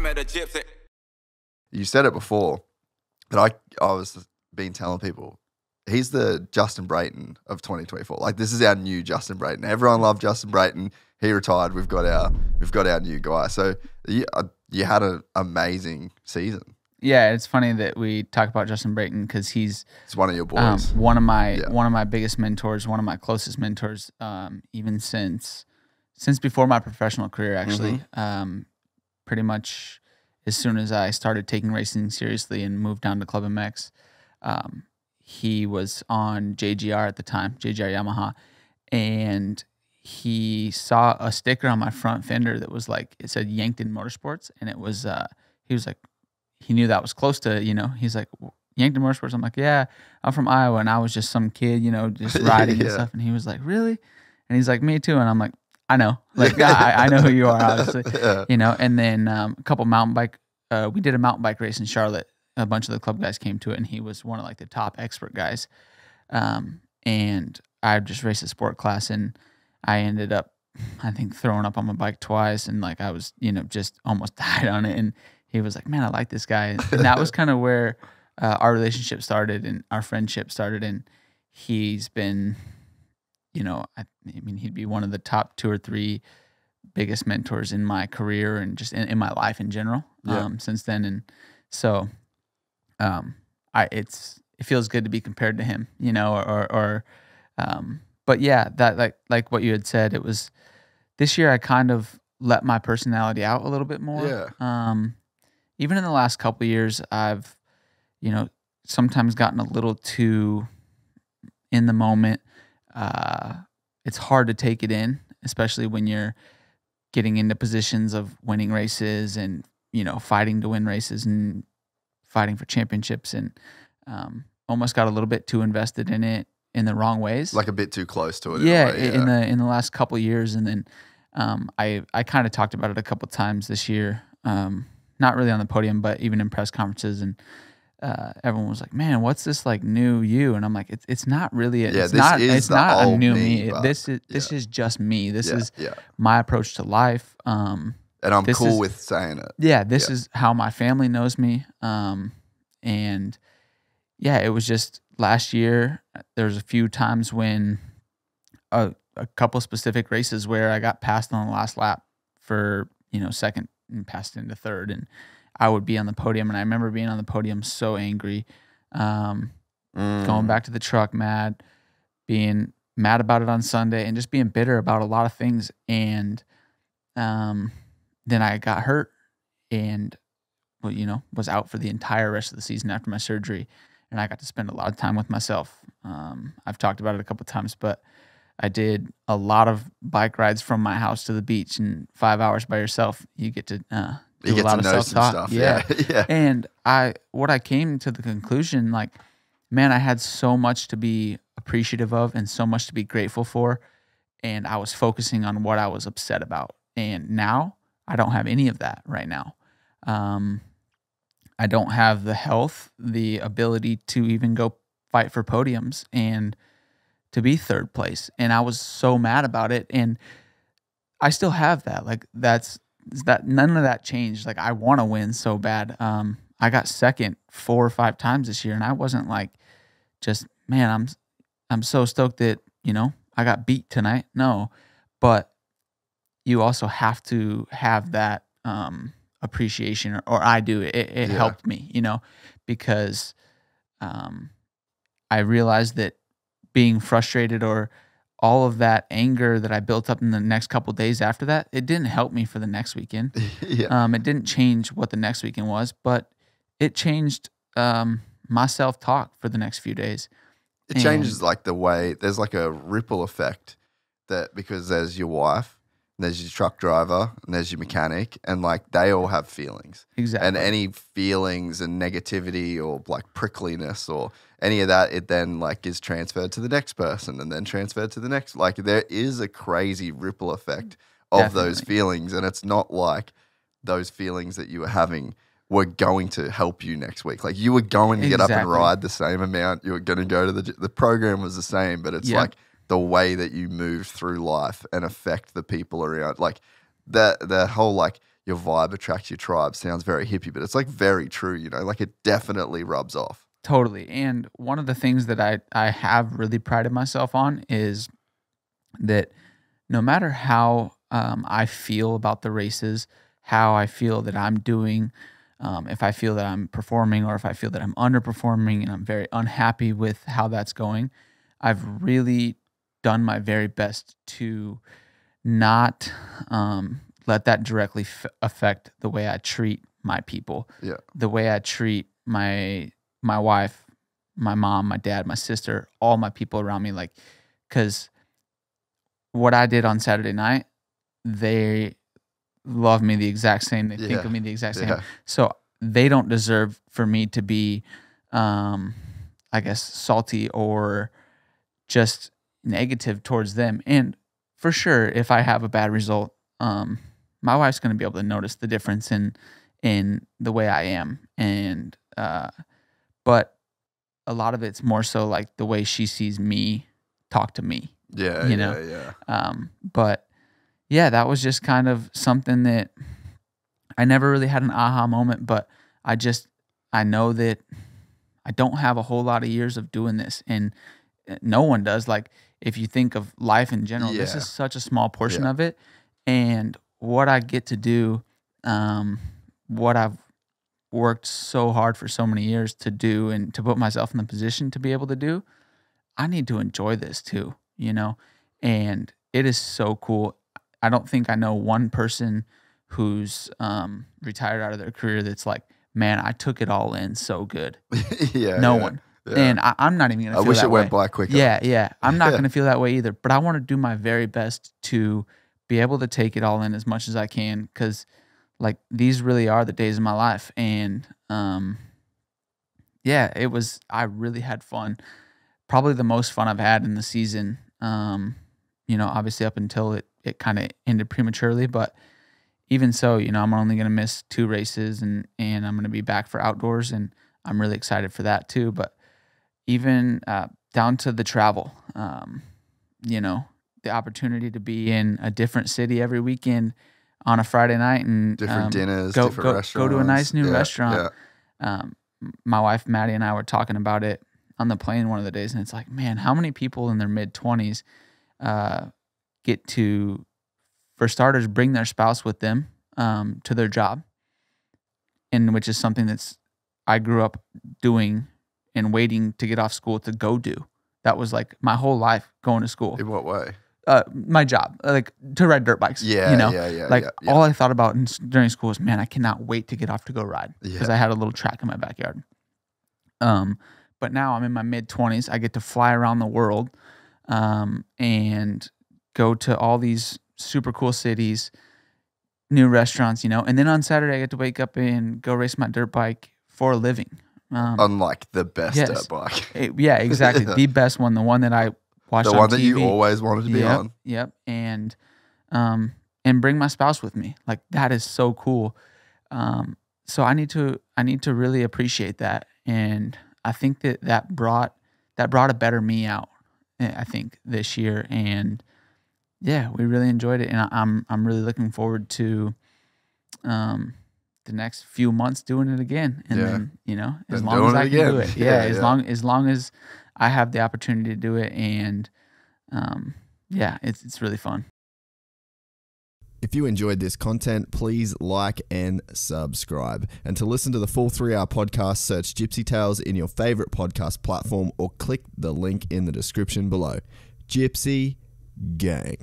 met a gypsy. You said it before, but I was been telling people he's the Justin Brayton of 2024. Like, this is our new Justin Brayton. Everyone loved Justin Brayton. He retired. We've got our new guy. So you had an amazing season. Yeah, it's funny that we talk about Justin Brayton because he's one of your boys. One of my biggest mentors, one of my closest mentors, even since before my professional career, actually. Pretty much as soon as I started taking racing seriously and moved down to Club MX, he was on JGR at the time, JGR Yamaha, and he saw a sticker on my front fender that was like, it said Yankton Motorsports, and it was, he was like, he knew that was close to, he's like, Yankton Motorsports. I'm like, yeah, I'm from Iowa, and I was just some kid, just riding and stuff, and he was like, really? And he's like, me too, and I'm like, I know, like, I know who you are, obviously, and then a couple mountain bike, we did a mountain bike race in Charlotte. A bunch of the club guys came to it, and he was one of like the top expert guys. And I just raced a sport class, and I ended up, I think, throwing up on my bike twice, and like I was, just almost died on it. And he was like, "Man, I like this guy," and that was kind of where our relationship started and our friendship started. And he's been, I mean, he'd be one of the top 2 or 3 biggest mentors in my career and just in my life in general. Since then, and so. It feels good to be compared to him, but yeah, that like what you had said, it was this year I kind of let my personality out a little bit more. Yeah. Even in the last couple of years, I've, sometimes gotten a little too in the moment. It's hard to take it in, especially when you're getting into positions of winning races and, fighting to win races and fighting for championships, and almost got a little bit too invested in it in the wrong ways, like a bit too close to it. Yeah, in the last couple of years, and then I kind of talked about it a couple of times this year, not really on the podium, but even in press conferences, and everyone was like, "Man, what's this like new you?" And I'm like, "It's not really. It's not a new me. This is just me. This is my approach to life." And I'm cool with saying it. Yeah, this is how my family knows me. And yeah, it was just last year, there was a few times when a couple specific races where I got passed on the last lap for, second and passed into third. And I would be on the podium. And I remember being on the podium so angry, going back to the truck mad, being mad about it on Sunday, and just being bitter about a lot of things. And then I got hurt and, was out for the entire rest of the season after my surgery. And I got to spend a lot of time with myself. I've talked about it a couple of times, but I did a lot of bike rides from my house to the beach in 5 hours by yourself. You get to do a lot of self-talk. Yeah. And what I came to the conclusion, like, man, I had so much to be appreciative of and so much to be grateful for. And I was focusing on what I was upset about. And now I don't have any of that right now. I don't have the health, the ability to even go fight for podiums and to be third place. And I was so mad about it. And I still have that. Like, none of that changed. Like, I want to win so bad. I got second 4 or 5 times this year, and I wasn't like, just, man, I'm so stoked that, I got beat tonight. No, but you also have to have that appreciation, or I do. It helped me, because I realized that being frustrated or all of that anger that I built up in the next couple of days after that, it didn't help me for the next weekend. It didn't change what the next weekend was, but it changed my self-talk for the next few days. It changes like the way, there's like a ripple effect that, because there's your wife, and there's your truck driver, and there's your mechanic, and like they all have feelings. Exactly. And any feelings and negativity or like prickliness or any of that, it then like is transferred to the next person and then transferred to the next. Like, there is a crazy ripple effect of those feelings, and it's not like those feelings that you were having were going to help you next week. Like, you were going to get up and ride the same amount. You were going to go to the program was the same, but it's like the way that you move through life and affect the people around. Like, the whole, like, your vibe attracts your tribe sounds very hippie, but it's like very true, you know, like it definitely rubs off. Totally. And one of the things that I have really prided myself on is that no matter how I feel about the races, how I feel that I'm doing, if I feel that I'm performing or if I feel that I'm underperforming and I'm very unhappy with how that's going, I've really done my very best to not let that directly affect the way I treat my people, the way I treat my wife, my mom, my dad, my sister, all my people around me. Like, because what I did on Saturday night, they love me the exact same. They think of me the exact same. Yeah. So they don't deserve for me to be, I guess, salty or just negative towards them. And for sure, if I have a bad result, my wife's going to be able to notice the difference in the way I am. And, but a lot of it's more so like the way she sees me talk to me. Yeah, you know? But yeah, that was just kind of something that I never really had an aha moment, but I know that I don't have a whole lot of years of doing this, and no one does. Like, if you think of life in general, this is such a small portion of it, and what I get to do, what I've worked so hard for so many years to do and to put myself in the position to be able to do, I need to enjoy this too, you know? And it is so cool. I don't think I know one person who's retired out of their career that's like, man, I took it all in so good. No one. Yeah. And I'm not even going to feel that way. I wish it went by quicker. Yeah. I'm not going to feel that way either. But I want to do my very best to be able to take it all in as much as I can, because like these really are the days of my life. And I really had fun. Probably the most fun I've had in the season. You know, obviously up until it kind of ended prematurely, but even so, you know, I'm only going to miss 2 races and I'm going to be back for outdoors, and I'm really excited for that too. But even down to the travel, you know, the opportunity to be in a different city every weekend on a Friday night and different dinners, different restaurants. Go to a nice new restaurant. My wife, Maddie, and I were talking about it on the plane one of the days, and it's like, man, how many people in their mid-20s get to, for starters, bring their spouse with them to their job, and which is something that's I grew up doing and waiting to get off school to go do. That was like my whole life, going to school. In what way? My job, like to ride dirt bikes. Yeah, you know? Yeah. All I thought about during school was, man, I cannot wait to get off to go ride, because I had a little track in my backyard. But now I'm in my mid-20s. I get to fly around the world and go to all these super cool cities, new restaurants, you know. And then on Saturday, I get to wake up and go race my dirt bike for a living. Unlike the best dirt bike. Exactly. The best one, the one that I watched on TV. The one that you always wanted to be on. Yep. And bring my spouse with me. Like, that is so cool. So I need to really appreciate that. And I think that brought a better me out, I think, this year. And yeah, we really enjoyed it. And I'm really looking forward to the next few months doing it again. And then, you know, as long as I can do it. As long as I have the opportunity to do it. And it's really fun. If you enjoyed this content, please like and subscribe. And to listen to the full 3-hour podcast, search Gypsy Tales in your favorite podcast platform or click the link in the description below. Gypsy Gang.